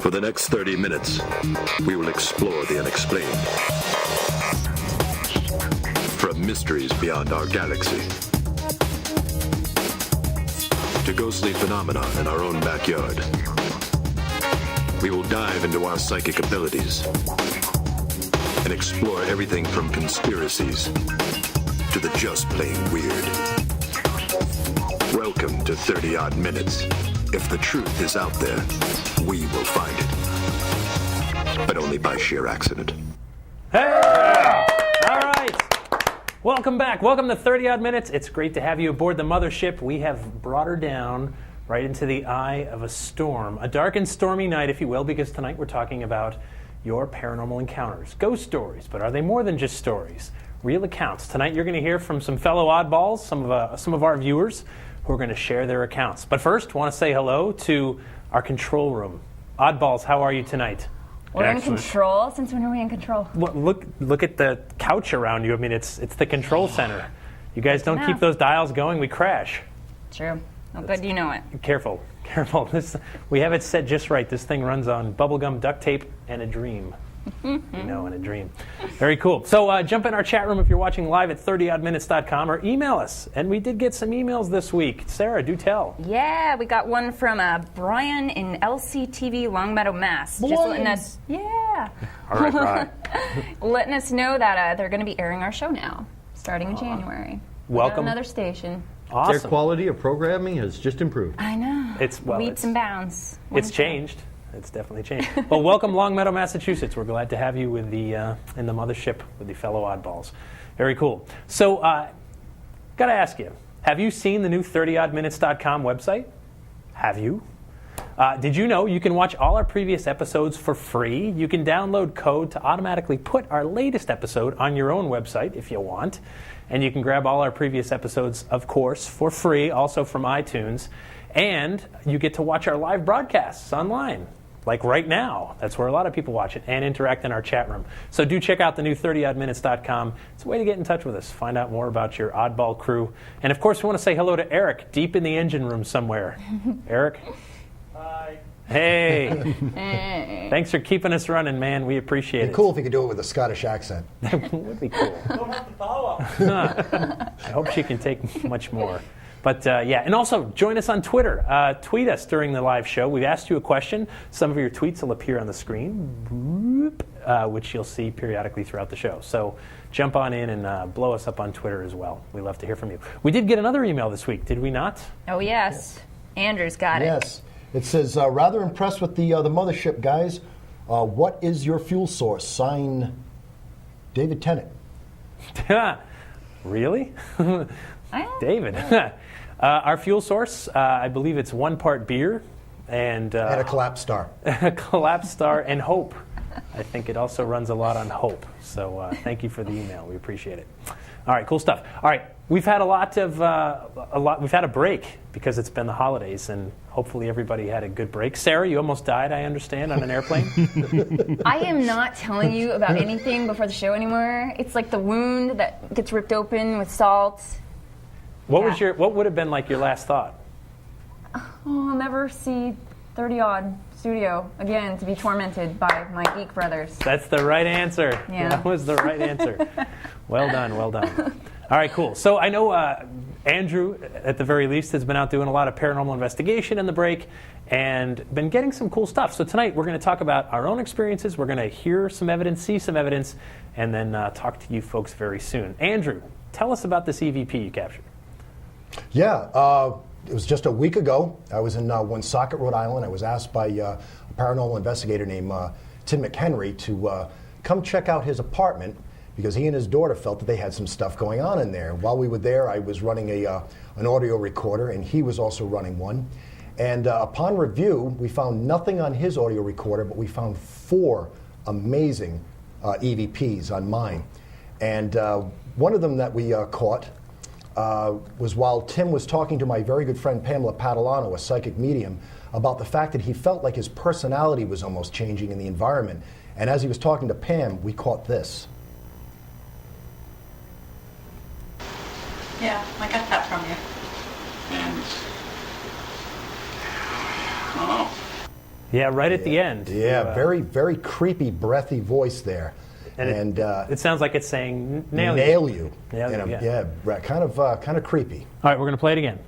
For the next 30 minutes, we will explore the unexplained. From mysteries beyond our galaxy to ghostly phenomena in our own backyard, we will dive into our psychic abilities and explore everything from conspiracies to the just plain weird. Welcome to 30 Odd Minutes. If the truth is out there, we will find it. But only by sheer accident. Hey! All right. Welcome back. Welcome to 30 Odd Minutes. It's great to have you aboard the mothership. We have brought her down right into the eye of a storm. A dark and stormy night, if you will, because tonight we're talking about your paranormal encounters. Ghost stories, but are they more than just stories? Real accounts. Tonight you're going to hear from some fellow oddballs, some of our viewers, who are going to share their accounts. But first, I want to say hello to our control room. Oddballs, how are you tonight? We're in control? Since when are we in control? Look at the couch around you. I mean, it's the control center. You guys don't keep those dials going, we crash. True. Oh, good you know it. Careful. We have it set just right. This thing runs on bubblegum, duct tape, and a dream. And a dream. Very cool. So jump in our chat room if you're watching live at 30oddminutes.com or email us. And we did get some emails this week. Sarah, do tell. Yeah, we got one from Brian in LCTV Longmeadow, Mass. Just letting us, All right, Brian. letting us know that they're going to be airing our show now, starting in January. Welcome. Another station. Awesome. Their quality of programming has just improved. I know. Leaps and bounds. It's changed. It's definitely changed. Well, welcome, Longmeadow, Massachusetts. We're glad to have you with the in the mothership with the fellow oddballs. Very cool. So, got to ask you, have you seen the new 30oddminutes.com website? Have you? Did you know you can watch all our previous episodes for free? You can download code to automatically put our latest episode on your own website if you want. And you can grab all our previous episodes, of course, for free, also from iTunes. And you get to watch our live broadcasts online, like right now. That's where a lot of people watch it, and interact in our chat room. So do check out the new 30oddminutes.com. It's a way to get in touch with us, find out more about your Oddball Crew. And, of course, we want to say hello to Eric, deep in the engine room somewhere. Eric? Hi. Hey. Thanks for keeping us running, man. We appreciate it. It'd be cool if you could do it with a Scottish accent. That would be cool. Don't have the power. I hope she can take much more. But, and also join us on Twitter. Tweet us during the live show. We've asked you a question. Some of your tweets will appear on the screen, which you'll see periodically throughout the show. So jump on in and blow us up on Twitter as well. We love to hear from you. We did get another email this week, did we not? Oh, yes. Andrew's got it. Yes. It says, rather impressed with the mothership, guys. What is your fuel source? Sign, David Tennant. Really? David. Our fuel source, I believe it's 1 part beer and a collapsed star. A collapsed star and hope. I think it also runs a lot on hope. So thank you for the email. We appreciate it. All right, cool stuff. All right, we've had we've had a break because it's been the holidays, and hopefully everybody had a good break. Sarah, you almost died, I understand, on an airplane. I am not telling you about anything before the show anymore. It's like the wound that gets ripped open with salt. What would have been like your last thought? Oh, I'll never see 30 Odd Studio again to be tormented by my geek brothers. That's the right answer. Yeah. That was the right answer. Well done. All right, cool. So I know Andrew, at the very least, has been out doing a lot of paranormal investigation in the break and been getting some cool stuff. So tonight we're going to talk about our own experiences. We're going to hear some evidence, see some evidence, and then talk to you folks very soon. Andrew, tell us about this EVP you captured. Yeah, it was just a week ago. I was in Woonsocket, Rhode Island. I was asked by a paranormal investigator named Tim McHenry to come check out his apartment because he and his daughter felt that they had some stuff going on in there. While we were there, I was running an audio recorder, and he was also running one. And upon review, we found nothing on his audio recorder, but we found 4 amazing EVPs on mine. And one of them that we caught was while Tim was talking to my very good friend Pamela Padalano, a psychic medium, about the fact that he felt like his personality was almost changing in the environment. And as he was talking to Pam, we caught this. Yeah, I got that from you. And I don't know. Yeah, right at the end. Yeah, very, very creepy, breathy voice there. And it sounds like it's saying nail you. Nail you. Nail you, Yeah, kind of creepy. All right, we're going to play it again.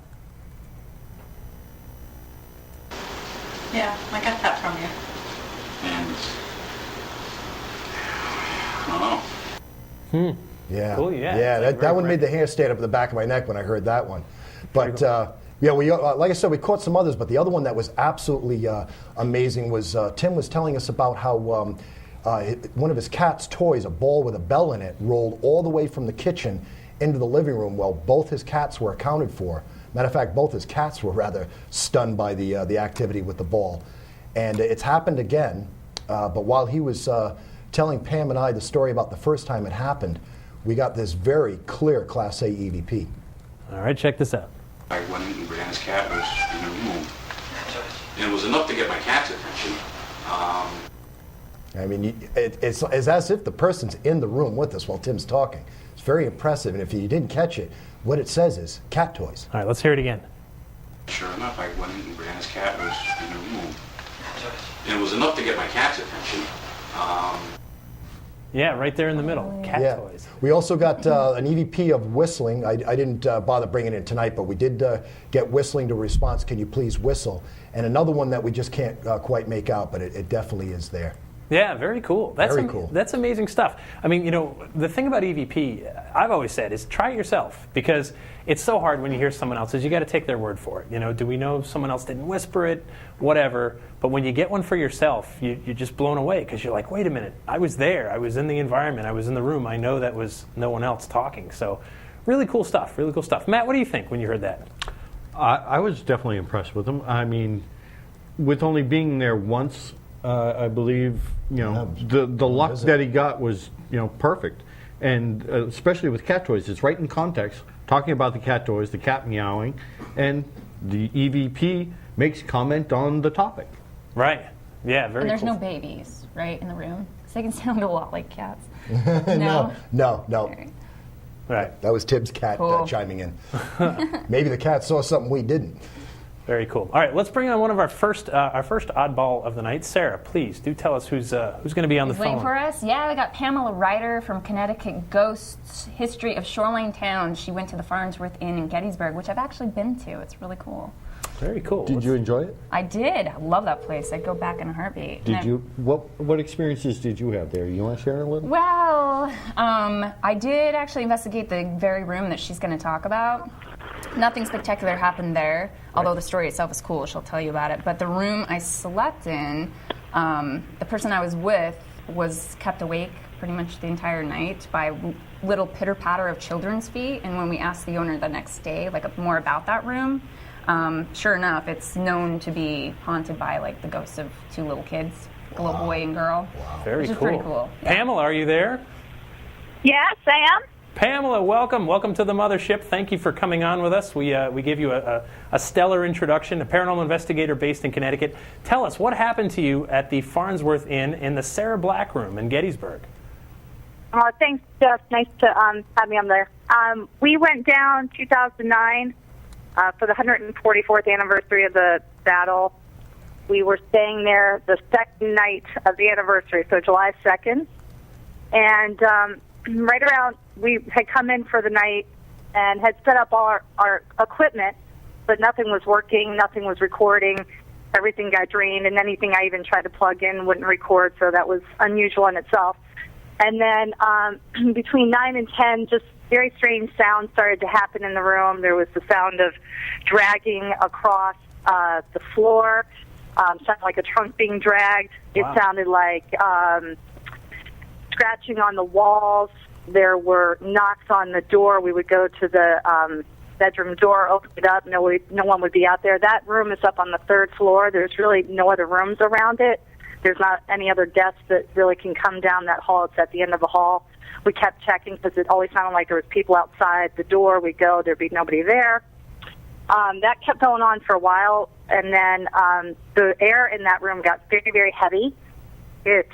Yeah, I got that from you. And I don't know. Yeah. Cool, yeah. Yeah, It's like that one very made the hair stand up at the back of my neck when I heard that one. But yeah, we like I said, we caught some others, but the other one that was absolutely amazing was Tim was telling us about how one of his cat's toys, a ball with a bell in it, rolled all the way from the kitchen into the living room. Well, both his cats were accounted for. Matter of fact, both his cats were rather stunned by the activity with the ball. And it's happened again, but while he was telling Pam and I the story about the first time it happened, we got this very clear Class A EVP. All right, check this out. I went in and Brianna's cat was in the room. And it was enough to get my cat's attention. I mean, it's as if the person's in the room with us while Tim's talking. It's very impressive, and if you didn't catch it, what it says is cat toys. All right, let's hear it again. Sure enough, I went in and Brianna's cat was in the room. And it was enough to get my cat's attention. Yeah, right there in the middle. Cat toys. We also got an EVP of whistling. I didn't bother bringing it in tonight, but we did get whistling to response, can you please whistle? And another one that we just can't quite make out, but it definitely is there. Yeah, very cool. Very cool. That's amazing stuff. I mean, the thing about EVP, I've always said, is try it yourself, because it's so hard when you hear someone else's. You got to take their word for it. Do we know if someone else didn't whisper it? Whatever. But when you get one for yourself, you're just blown away, because you're like, wait a minute, I was there. I was in the environment. I was in the room. I know that was no one else talking. So really cool stuff. Really cool stuff. Matt, what do you think when you heard that? I was definitely impressed with them. I mean, with only being there once, I believe the luck that he got was perfect, and especially with cat toys, it's right in context, talking about the cat toys, the cat meowing, and the EVP makes comment on the topic. Right. Yeah. Very. And there's cool. no babies, right, in the room, so they can sound a lot like cats. No. Right. That was Tim's cat chiming in. Maybe the cat saw something we didn't. Very cool. All right, let's bring on one of our first oddball of the night. Sarah, please do tell us who's going to be on the phone. Waiting for us? Yeah, we got Pamela Ryder from Connecticut Ghosts History of Shoreline Towns. She went to the Farnsworth Inn in Gettysburg, which I've actually been to. It's really cool. Very cool. Did you enjoy it? I did. I love that place. I'd go back in a heartbeat. Did you? What experiences did you have there? You want to share a little? Well, I did actually investigate the very room that she's going to talk about. Nothing spectacular happened there, although the story itself is cool. She'll tell you about it. But the room I slept in, the person I was with was kept awake pretty much the entire night by little pitter-patter of children's feet. And when we asked the owner the next day, more about that room, sure enough, it's known to be haunted by the ghosts of two little kids, a little boy and girl. Wow. Very which cool. is pretty cool. Yeah. Pamela, are you there? Yes, I am. Pamela, welcome to the mothership. Thank you for coming on with us. We gave you a stellar introduction, a paranormal investigator based in Connecticut. Tell us, what happened to you at the Farnsworth Inn in the Sarah Black Room in Gettysburg? Thanks, Jeff. Nice to have me on there. We went down 2009 for the 144th anniversary of the battle. We were staying there the second night of the anniversary, so July 2nd. And right around, we had come in for the night and had set up all our equipment, but nothing was working, nothing was recording. Everything got drained, and anything I even tried to plug in wouldn't record, so that was unusual in itself. And then between 9 and 10, just very strange sounds started to happen in the room. There was the sound of dragging across the floor, sounded like a trunk being dragged. Wow. It sounded like scratching on the walls. There were knocks on the door. We would go to the bedroom door, open it up. No one would be out there. That room is up on the third floor. There's really no other rooms around it. There's not any other guests that really can come down that hall. It's at the end of the hall. We kept checking because it always sounded like there was people outside the door. We'd go, there'd be nobody there. That kept going on for a while, and then the air in that room got very, very heavy. It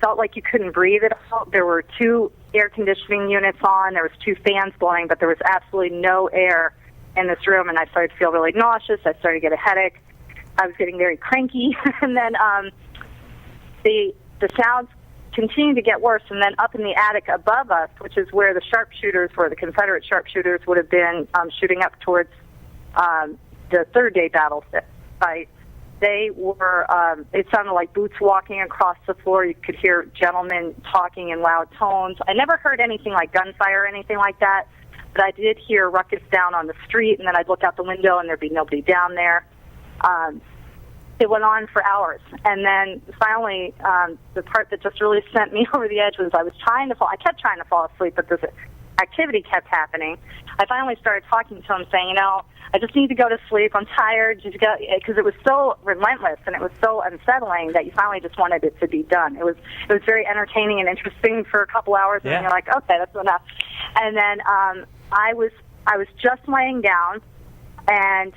felt like you couldn't breathe at all. There were 2 air conditioning units on. There was 2 fans blowing, but there was absolutely no air in this room, and I started to feel really nauseous. I started to get a headache. I was getting very cranky, and then the sounds continued to get worse, and then up in the attic above us, which is where the sharpshooters were, the Confederate sharpshooters would have been shooting up towards the third day battle site. They were, it sounded like boots walking across the floor. You could hear gentlemen talking in loud tones. I never heard anything like gunfire or anything like that, but I did hear ruckus down on the street, and then I'd look out the window and there'd be nobody down there. It went on for hours, and then finally, the part that just really sent me over the edge was I kept trying to fall asleep, but this activity kept happening. I finally started talking to him, saying, I just need to go to sleep. I'm tired. Because it was so relentless and it was so unsettling that you finally just wanted it to be done. It was very entertaining and interesting for a couple hours, and then you're like, okay, that's enough. And then I was just laying down, and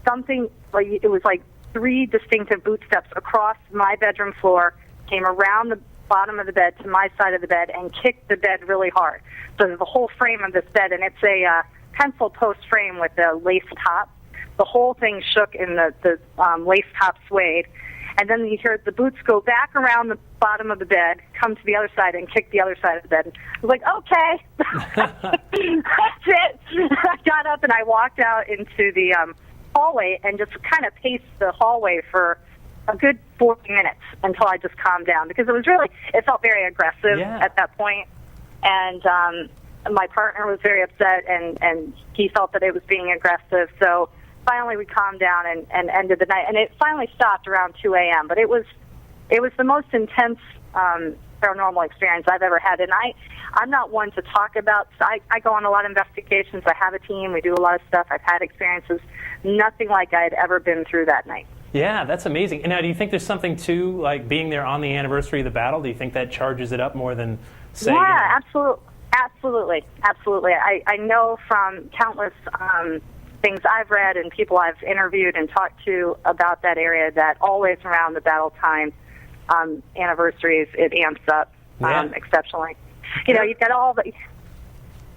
something it was like 3 distinctive boot steps across my bedroom floor, came around the bottom of the bed to my side of the bed and kicked the bed really hard. So there's the whole frame of this bed, and it's a pencil post frame with a lace top. The whole thing shook in the lace top swayed. And then you hear the boots go back around the bottom of the bed, come to the other side, and kick the other side of the bed. I was like, okay, that's it. I got up and I walked out into the hallway and just kind of paced the hallway for a good 40 minutes until I just calmed down, because it felt very aggressive at that point. And my partner was very upset, and he felt that it was being aggressive. So finally we calmed down and ended the night, and it finally stopped around 2 a.m. But it was the most intense paranormal experience I've ever had. And I'm not one to talk about. I go on a lot of investigations. I have a team. We do a lot of stuff. I've had experiences. Nothing like I had ever been through that night. Yeah, that's amazing. And now, do you think there's something to like being there on the anniversary of the battle? Do you think that charges it up more than saying? Yeah, absolutely. I know from countless things I've read and people I've interviewed and talked to about that area that always around the battle time anniversaries, it amps up exceptionally. You've got all the.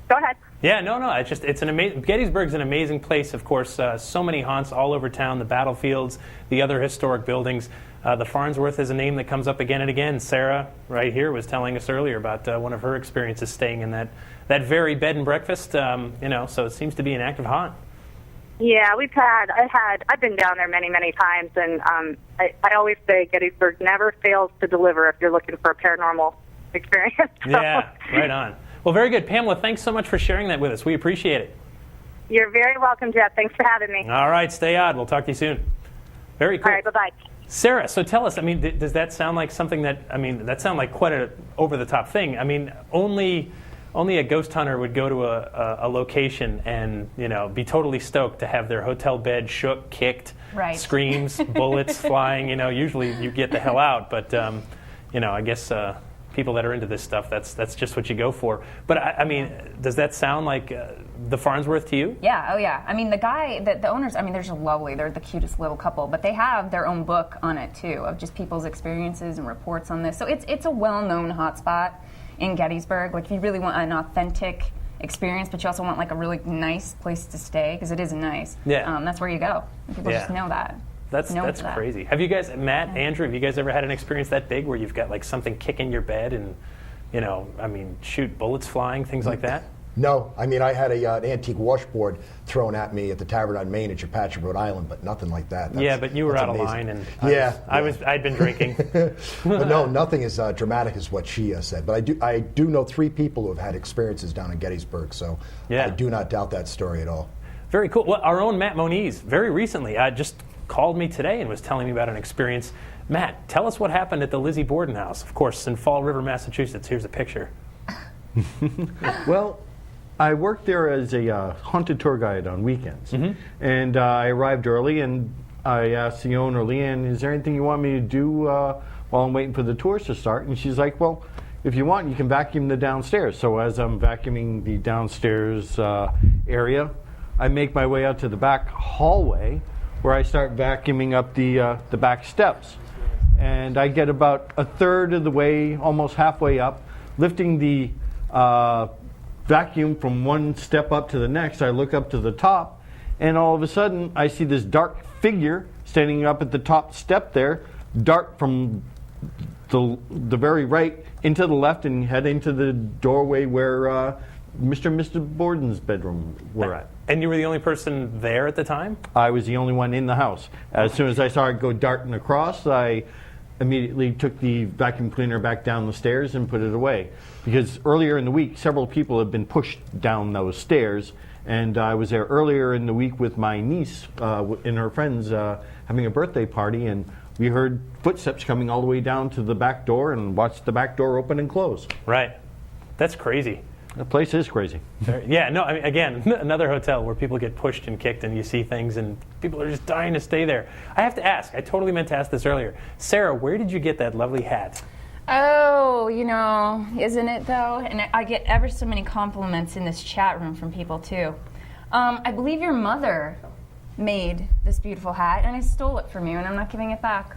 Go ahead. Yeah, no. It's an amazing. Gettysburg's an amazing place. Of course, so many haunts all over town. The battlefields, the other historic buildings. The Farnsworth is a name that comes up again and again. Sarah, right here, was telling us earlier about one of her experiences staying in that very bed and breakfast. So it seems to be an active haunt. Yeah, I've been down there many, many times, and I always say Gettysburg never fails to deliver if you're looking for a paranormal experience. Yeah, right on. Well, very good. Pamela, thanks so much for sharing that with us. We appreciate it. You're very welcome, Jeff. Thanks for having me. All right, stay odd. We'll talk to you soon. Very cool. All right, bye-bye. Sarah, so tell us, does that sound like something that sounds like quite a over-the-top thing? Only a ghost hunter would go to a location and, be totally stoked to have their hotel bed shook, kicked, screams, bullets flying. Usually you get the hell out, but, I guess people that are into this stuff, that's just what you go for. But, does that sound like the Farnsworth to you? Yeah, oh yeah. The owners, they're just lovely. They're the cutest little couple, but they have their own book on it, too, of just people's experiences and reports on this. So it's a well-known hotspot in Gettysburg. Like, if you really want an authentic experience, but you also want, like, a really nice place to stay, because it is nice. Yeah. That's where you go. People just know that. That's crazy. Have you guys, Matt, Andrew, have you guys ever had an experience that big where you've got like something kicking your bed and, shoot, bullets flying, things like that? No. I had an antique washboard thrown at me at the Tavern on Main at Chepachet, Rhode Island, but nothing like that. But you were out of line, and I'd been drinking. But no, nothing as dramatic as what she said. But I do know 3 people who have had experiences down in Gettysburg, so I do not doubt that story at all. Very cool. Well, our own Matt Moniz, very recently, just called me today and was telling me about an experience. Matt, tell us what happened at the Lizzie Borden house, of course, in Fall River, Massachusetts. Here's a picture. Well, I worked there as a haunted tour guide on weekends. Mm-hmm. And I arrived early, and I asked the owner, Leanne, is there anything you want me to do while I'm waiting for the tours to start? And she's like, well, if you want, you can vacuum the downstairs. So as I'm vacuuming the downstairs area, I make my way out to the back hallway, where I start vacuuming up the back steps. And I get about a third of the way, almost halfway up, lifting the vacuum from one step up to the next. I look up to the top, and all of a sudden I see this dark figure standing up at the top step there, dart from the very right into the left and head into the doorway where Mr. and Mr. Borden's bedroom were at. And you were the only person there at the time? I was the only one in the house. As soon as I saw it go darting across, I immediately took the vacuum cleaner back down the stairs and put it away. Because earlier in the week, several people had been pushed down those stairs, and I was there earlier in the week with my niece and her friends having a birthday party, and we heard footsteps coming all the way down to the back door and watched the back door open and close. Right. That's crazy. The place is crazy. Yeah, no, I mean, again, another hotel where people get pushed and kicked and you see things and people are just dying to stay there. I have to ask, I totally meant to ask this earlier. Sarah, where did you get that lovely hat? Oh, isn't it though? And I get ever so many compliments in this chat room from people too. I believe your mother made this beautiful hat and I stole it from you and I'm not giving it back.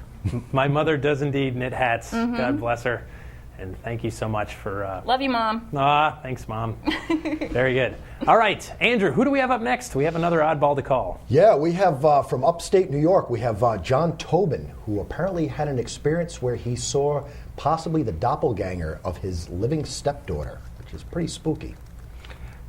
My mother does indeed knit hats. Mm-hmm. God bless her. And thank you so much for... Love you, Mom. Thanks, Mom. Very good. All right, Andrew, who do we have up next? We have another oddball to call. Yeah, we have from upstate New York, we have John Tobin, who apparently had an experience where he saw possibly the doppelganger of his living stepdaughter, which is pretty spooky.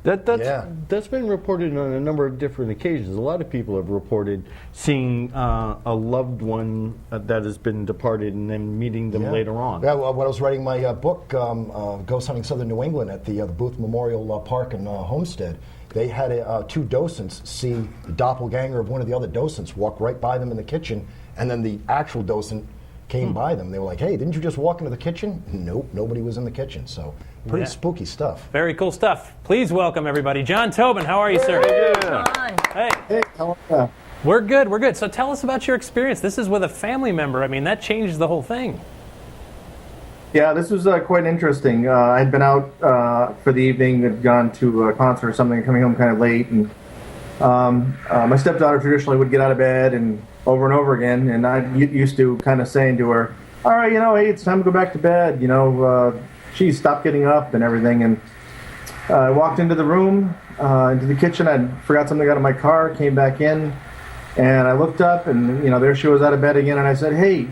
That's been reported on a number of different occasions. A lot of people have reported seeing a loved one that has been departed and then meeting them later on. Yeah, well, when I was writing my book, Ghost Hunting Southern New England, at the Booth Memorial Park in Homestead, they had two docents see the doppelganger of one of the other docents walk right by them in the kitchen, and then the actual docent came by them. They were like, "Hey, didn't you just walk into the kitchen?" Nope, nobody was in the kitchen. So pretty spooky stuff. Very cool stuff. Please welcome everybody. John Tobin, how are you, sir? Hey. Hey, how are you? We're good. So tell us about your experience. This is with a family member. I mean, that changed the whole thing. Yeah, this was quite interesting. I'd been out for the evening, had gone to a concert or something, coming home kind of late, and my stepdaughter traditionally would get out of bed and over again, and I used to kind of saying to her, "All right, hey, it's time to go back to bed. Geez, stop getting up and everything." And I walked into the room, into the kitchen. I forgot something out of my car, came back in, and I looked up, and there she was out of bed again. And I said, "Hey,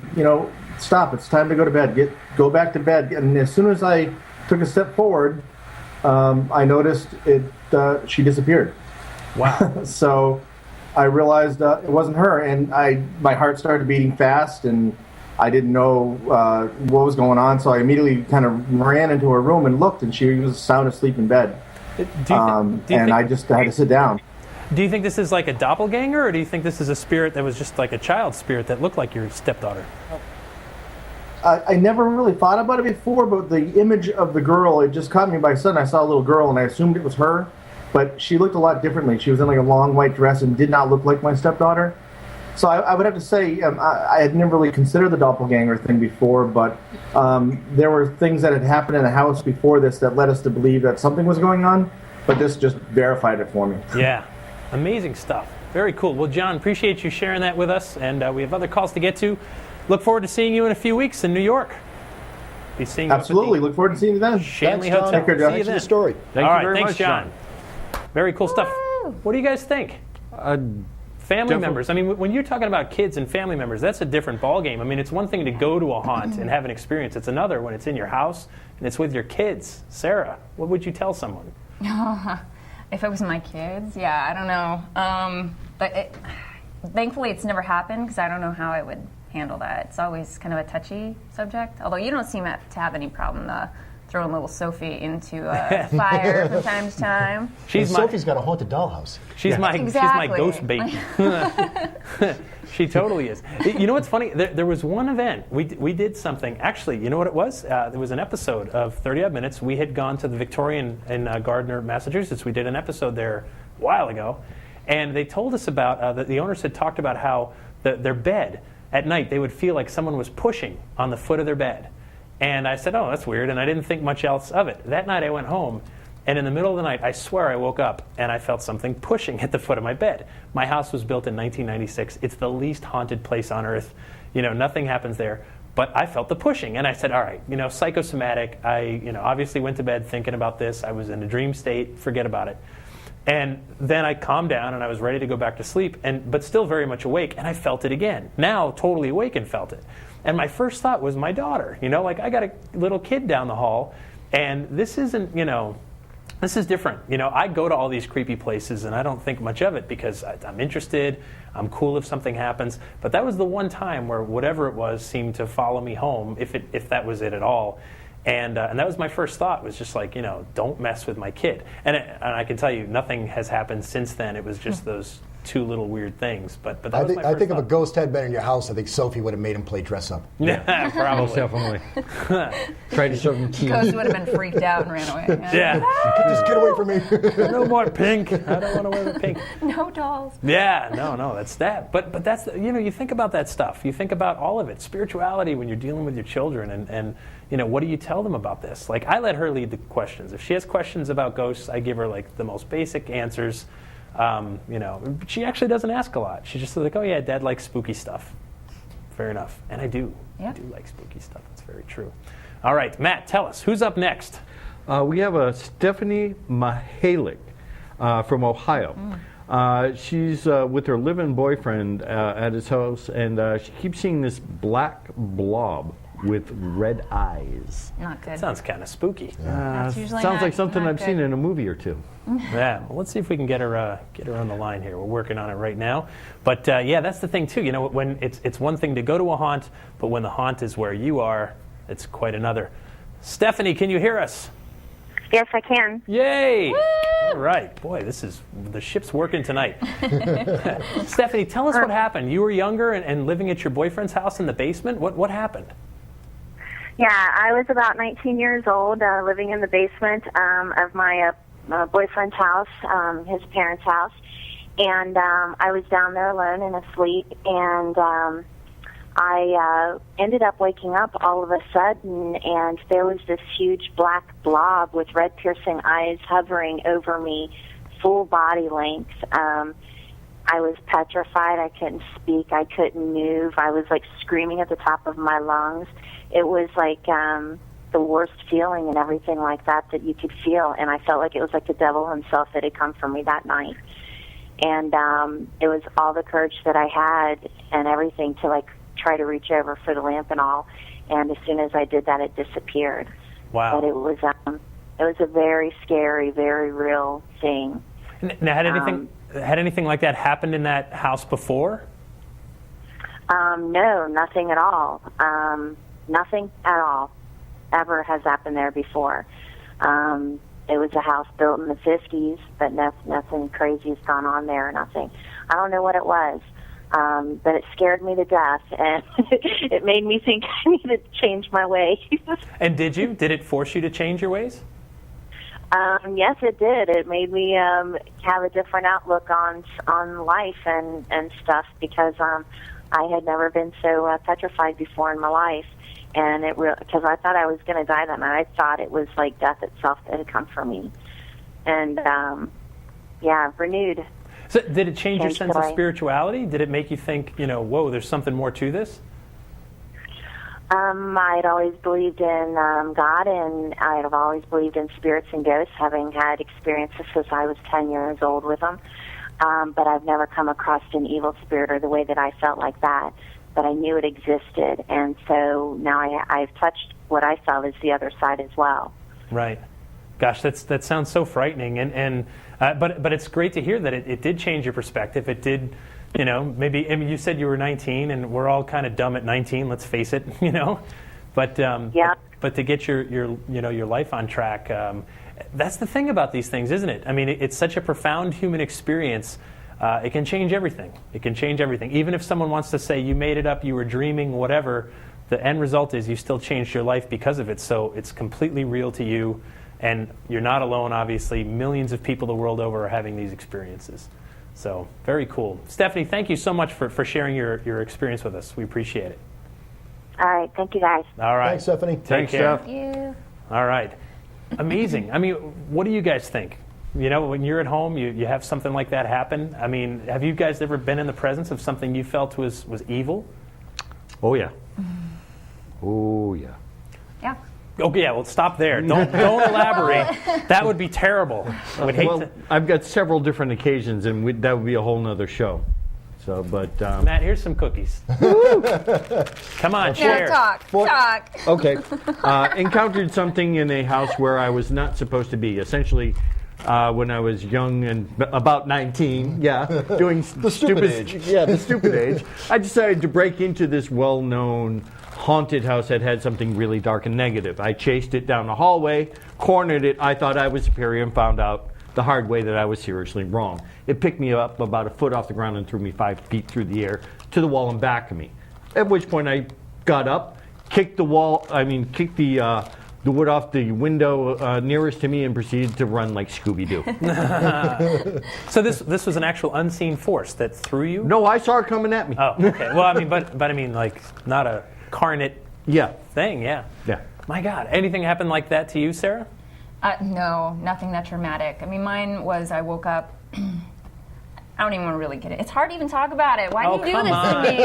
stop! It's time to go to bed. Go back to bed." And as soon as I took a step forward, I noticed she disappeared. Wow! So I realized it wasn't her, and my heart started beating fast, and I didn't know what was going on, so I immediately kind of ran into her room and looked, and she was sound asleep in bed. I just had to sit down. Do you think this is like a doppelganger, or do you think this is a spirit that was just like a child spirit that looked like your stepdaughter? I never really thought about it before, but the image of the girl, it just caught me by sudden. I saw a little girl, and I assumed it was her, but she looked a lot differently. She was in like a long white dress and did not look like my stepdaughter. So I would have to say I had never really considered the doppelganger thing before, but there were things that had happened in the house before this that led us to believe that something was going on, but this just verified it for me. Yeah, amazing stuff. Very cool. Well, John, appreciate you sharing that with us, and we have other calls to get to. Look forward to seeing you in a few weeks in New York. Be seeing you Absolutely. Look forward to seeing you then. Shanley Thanks, Hotel. John. Take care, John. See you Thanks for then. the story. Thank All you right, very thanks, much, John. Very cool stuff. What do you guys think? Family members. I mean, when you're talking about kids and family members, that's a different ballgame. I mean, it's one thing to go to a haunt and have an experience. It's another when it's in your house and it's with your kids. Sarah, what would you tell someone? If it was my kids, yeah, I don't know. But thankfully, it's never happened because I don't know how I would handle that. It's always kind of a touchy subject. Although you don't seem to have any problem throwing little Sophie into a fire from time to time. Sophie's got a haunted dollhouse. She's my ghost baby. She totally is. You know what's funny? There was one event. We did something. Actually, you know what it was? There was an episode of 30 Odd Minutes. We had gone to the Victorian in Gardner, Massachusetts. We did an episode there a while ago. And they told us about, the owners had talked about how their bed, at night, they would feel like someone was pushing on the foot of their bed. And I said, oh, that's weird, and I didn't think much else of it. That night I went home, and in the middle of the night, I swear I woke up, and I felt something pushing at the foot of my bed. My house was built in 1996. It's the least haunted place on earth. Nothing happens there. But I felt the pushing, and I said, all right, psychosomatic. I obviously went to bed thinking about this. I was in a dream state. Forget about it. And then I calmed down and I was ready to go back to sleep, but still very much awake, and I felt it again. Now totally awake and felt it. And my first thought was my daughter. Like I got a little kid down the hall, and this isn't, this is different. I go to all these creepy places and I don't think much of it because I'm interested. I'm cool if something happens. But that was the one time where whatever it was seemed to follow me home, if that was it at all. And that was my first thought, was just like, don't mess with my kid. And I can tell you, nothing has happened since then. It was just those two little weird things. But that was my first I think thought. if a ghost had been in your house, I think Sophie would have made him play dress up. Yeah, probably. Most definitely. Tried to show him keys. Ghost would have been freaked out and ran away. Yeah. Just get away from me. No more pink. I don't want to wear the pink. No dolls. Yeah, no, that's that. But that's, you think about that stuff. You think about all of it. Spirituality when you're dealing with your children and what do you tell them about this? Like, I let her lead the questions. If she has questions about ghosts, I give her like the most basic answers. She actually doesn't ask a lot. She's just like, oh yeah, Dad likes spooky stuff. Fair enough. And I do. Yeah. I do like spooky stuff. That's very true. All right, Matt, tell us, who's up next? We have a Stephanie Mahalik from Ohio. She's with her live-in boyfriend at his house, and she keeps seeing this black blob with red eyes. Not good. Sounds kind of spooky. That's usually Sounds not- like something not I've seen good. in a movie or two. Yeah, well, let's see if we can get her on the line here. We're working on it right now. But yeah, that's the thing too. When it's one thing to go to a haunt, but when the haunt is where you are, it's quite another. Stephanie, can you hear us? Yes, I can. Yay! All right, boy, the ship's working tonight. Stephanie, tell us what happened. You were younger and living at your boyfriend's house in the basement. What happened? Yeah, I was about 19 years old, living in the basement of my boyfriend's house, his parents' house, and I was down there alone and asleep, and I ended up waking up all of a sudden, and there was this huge black blob with red piercing eyes hovering over me, full body length. I was petrified. I couldn't speak. I couldn't move. I was like screaming at the top of my lungs. It was like the worst feeling and everything like that you could feel, and I felt like it was like the devil himself that had come for me that night. And it was all the courage that I had and everything to like try to reach over for the lamp and all. And as soon as I did that, it disappeared. Wow. But it was a very scary, very real thing. Now, had anything like that happened in that house before? No, nothing at all. Nothing at all ever has happened there before. It was a house built in the 50s, but nothing crazy has gone on there or nothing. I don't know what it was, but it scared me to death, and it made me think I needed to change my ways. And did you? Did it force you to change your ways? Yes, it did. It made me have a different outlook on life and stuff because I had never been so petrified before in my life. And because I thought I was going to die that night. I thought it was like death itself that had come for me. And, renewed. So did it change your sense of spirituality? Did it make you think, whoa, there's something more to this? I'd always believed in God, and I'd have always believed in spirits and ghosts, having had experiences since I was 10 years old with them. But I've never come across an evil spirit or the way that I felt like that. But I knew it existed, and so now I've touched what I felt is the other side as well. Right. Gosh, that sounds so frightening, but it's great to hear that it did change your perspective. It did, maybe. I mean, you said you were 19, and we're all kind of dumb at 19. Let's face it, But yeah. But to get your life on track, that's the thing about these things, isn't it? I mean, it's such a profound human experience. It can change everything. It can change everything. Even if someone wants to say you made it up, you were dreaming, whatever, the end result is you still changed your life because of it. So it's completely real to you, and you're not alone, obviously. Millions of people the world over are having these experiences. So very cool. Stephanie, thank you so much for sharing your experience with us. We appreciate it. All right. Thank you, guys. All right. Thanks, Stephanie. Take care. Thank you. All right. Amazing. I mean, what do you guys think? When you're at home, you have something like that happen. I mean, have you guys ever been in the presence of something you felt was evil? Oh, yeah. Oh, yeah. Yeah. Okay, yeah, well, stop there. Don't elaborate. That would be terrible. I would hate Well, to. I've got several different occasions, and that would be a whole nother show. So, but Matt, here's some cookies. Come on, Yeah, share. talk. okay, encountered something in a house where I was not supposed to be. Essentially, when I was young and about 19, doing The stupid age. Yeah, the stupid age. I decided to break into this well-known haunted house that had something really dark and negative. I chased it down the hallway, cornered it. I thought I was superior and found out the hard way that I was seriously wrong. It picked me up about a foot off the ground and threw me 5 feet through the air to the wall and back of me. At which point I got up, kicked the wood off the window nearest to me and proceeded to run like Scooby-Doo. So this was an actual unseen force that threw you? No, I saw it coming at me. Oh, okay. Well, I mean, but I mean, like, not a carnate thing, yeah. Yeah. My God. Anything happened like that to you, Sarah? No, nothing that dramatic. I mean, mine was I woke up. I don't even want to really get it. It's hard to even talk about it. Why do you do this to me?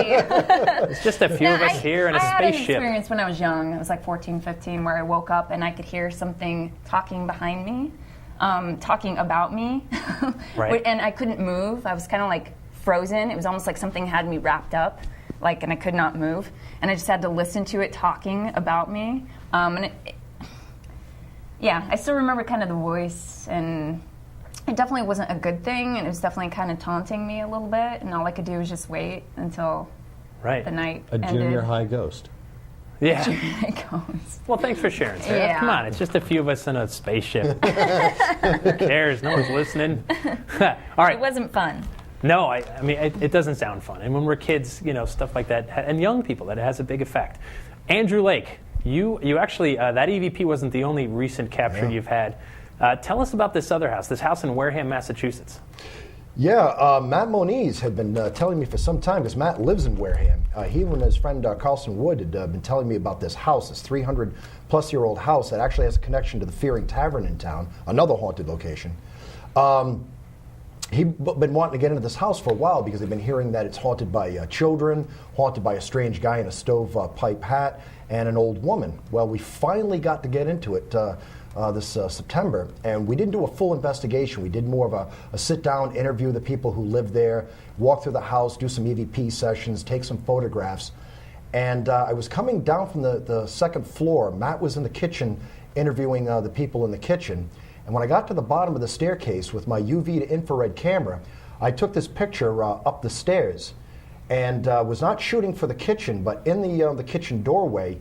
It's just a few of us here in a I had an spaceship. experience when I was young. I was like 14, 15, where I woke up and I could hear something talking behind me, talking about me. Right. And I couldn't move. I was kind of like frozen. It was almost like something had me wrapped up, like, and I could not move. And I just had to listen to it talking about me. I still remember kind of the voice, and it definitely wasn't a good thing, and it was definitely kind of taunting me a little bit, and all I could do was just wait until the night A ended. junior high ghost. Yeah. It goes. Well, thanks for sharing, Sarah. Yeah. Come on, it's just a few of us in a spaceship. Who cares? No one's listening. All right. It wasn't fun. No, I mean, it doesn't sound fun. And when we're kids, stuff like that, and young people, that has a big effect. Andrew Lake, you actually, that EVP wasn't the only recent capture you've had. Tell us about this other house, this house in Wareham, Massachusetts. Yeah, Matt Moniz had been telling me for some time, because Matt lives in Wareham. He and his friend Carlson Wood had been telling me about this house, this 300-plus-year-old house that actually has a connection to the Fearing Tavern in town, another haunted location. He'd been wanting to get into this house for a while because they've been hearing that it's haunted by children, haunted by a strange guy in a stovepipe hat, and an old woman. Well, we finally got to get into it this September, and we didn't do a full investigation. We did more of a sit-down, interview the people who live there, walk through the house, do some EVP sessions, take some photographs. And I was coming down from the second floor. Matt was in the kitchen interviewing the people in the kitchen. And when I got to the bottom of the staircase with my UV to infrared camera, I took this picture up the stairs, and was not shooting for the kitchen, but in the kitchen doorway,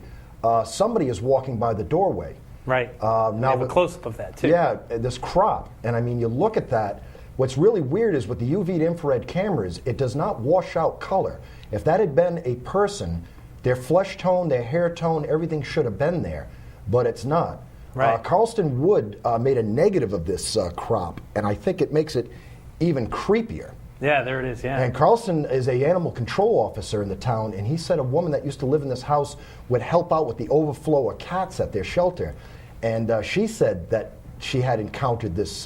somebody is walking by the doorway. Right. Now we have a close-up of that, too. Yeah, this crop. And I mean, you look at that, what's really weird is with the UV to infrared cameras, it does not wash out color. If that had been a person, their flesh tone, their hair tone, everything should have been there, but it's not. Right. Carlston Wood made a negative of this crop, and I think it makes it even creepier. Yeah, there it is, yeah. And Carlson is a animal control officer in the town, and he said a woman that used to live in this house would help out with the overflow of cats at their shelter. And she said that she had encountered this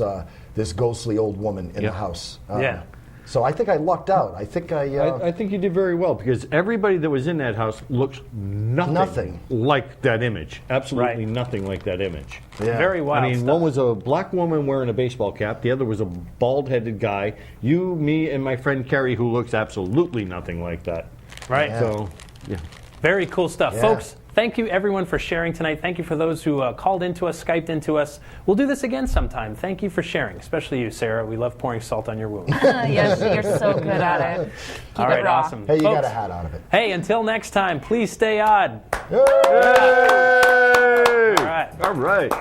this ghostly old woman in the house. Yeah. So I think I lucked out. I think I think you did very well, because everybody that was in that house looks nothing like that image. Absolutely nothing like that image. Yeah. Very wild I mean, stuff. one was a black woman wearing a baseball cap. The other was a bald-headed guy. You, me, and my friend Kerry, who looks absolutely nothing like that. Right. So, yeah. Very cool stuff. Yeah. Folks, thank you everyone for sharing tonight. Thank you for those who called into us, Skyped into us. We'll do this again sometime. Thank you for sharing, especially you, Sarah. We love pouring salt on your wound. Yes, you're so good at it. Keep All it right, raw. awesome. hey, you Folks, got a hat out of it. Hey, until next time, please stay odd. Yay! All right. All right.